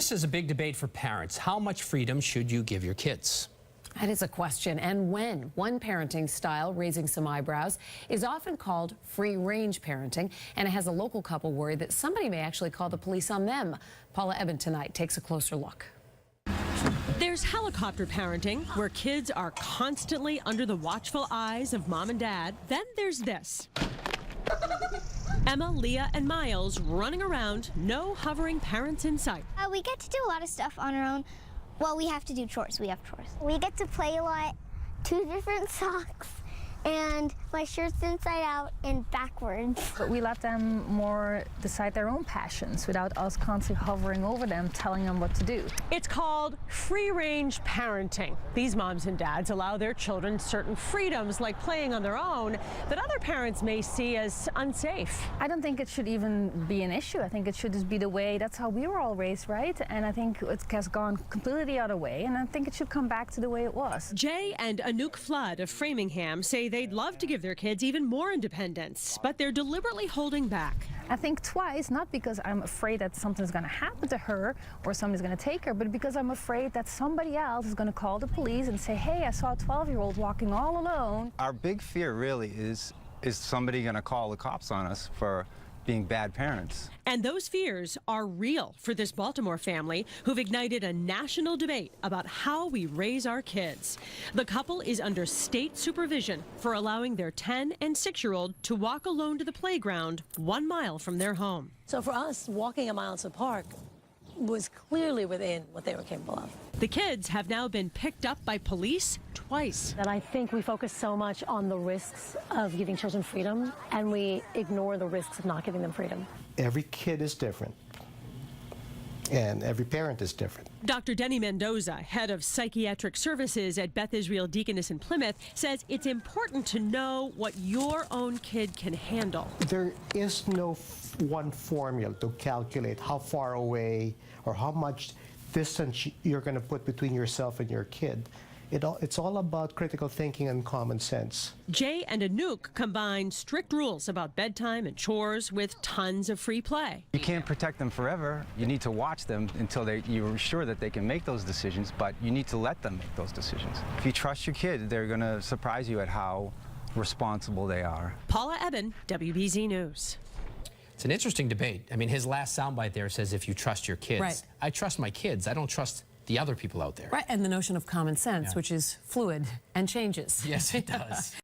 This is a big debate for parents. How much freedom should you give your kids? That is a question, and when. One parenting style raising some eyebrows is often called free-range parenting, and it has a local couple worried that somebody may actually call the police on them. Paula Ebben tonight takes a closer look. There's helicopter parenting, where kids are constantly under the watchful eyes of mom and dad. Then there's this. Emma, Leah, and Miles running around, no hovering parents in sight. We get to do a lot of stuff on our own. Well, we have to do chores. We have chores. We get to play a lot, 2 different socks, and my shirt's inside out and backwards. But we let them more decide their own passions without us constantly hovering over them, telling them what to do. It's called free-range parenting. These moms and dads allow their children certain freedoms, like playing on their own, that other parents may see as unsafe. I don't think it should even be an issue. I think it should just be the way, that's how we were all raised, right? And I think it has gone completely the other way, and I think it should come back to the way it was. Jay and Anouk Flood of Framingham say they'd love to give their kids even more independence, but they're deliberately holding back. I think twice, not because I'm afraid that something's going to happen to her or somebody's going to take her, but because I'm afraid that somebody else is going to call the police and say, hey, I saw a 12-year-old walking all alone. Our big fear really is somebody going to call the cops on us for being bad parents. And those fears are real for this Baltimore family who've ignited a national debate about how we raise our kids. The couple is under state supervision for allowing their 10 and 6-year-old to walk alone to the playground 1 mile from their home. So for us, walking a mile to the park was clearly within what they were capable of. The kids have now been picked up by police twice. And I think we focus so much on the risks of giving children freedom, and we ignore the risks of not giving them freedom. Every kid is different, and every parent is different. Dr. Denny Mendoza, head of psychiatric services at Beth Israel Deaconess in Plymouth, says it's important to know what your own kid can handle. There is no one formula to calculate how far away or how much distance you're going to put between yourself and your kid. It's all about critical thinking and common sense. Jay and Anouk combine strict rules about bedtime and chores with tons of free play. You can't protect them forever. You need to watch them until you're sure that they can make those decisions, but you need to let them make those decisions. If you trust your kid, they're going to surprise you at how responsible they are. Paula Ebben, WBZ News. It's an interesting debate. I mean, his last soundbite there says, if you trust your kids. Right. I trust my kids. I don't trust the other people out there. Right, and the notion of common sense, which is fluid and changes. Yes, it does.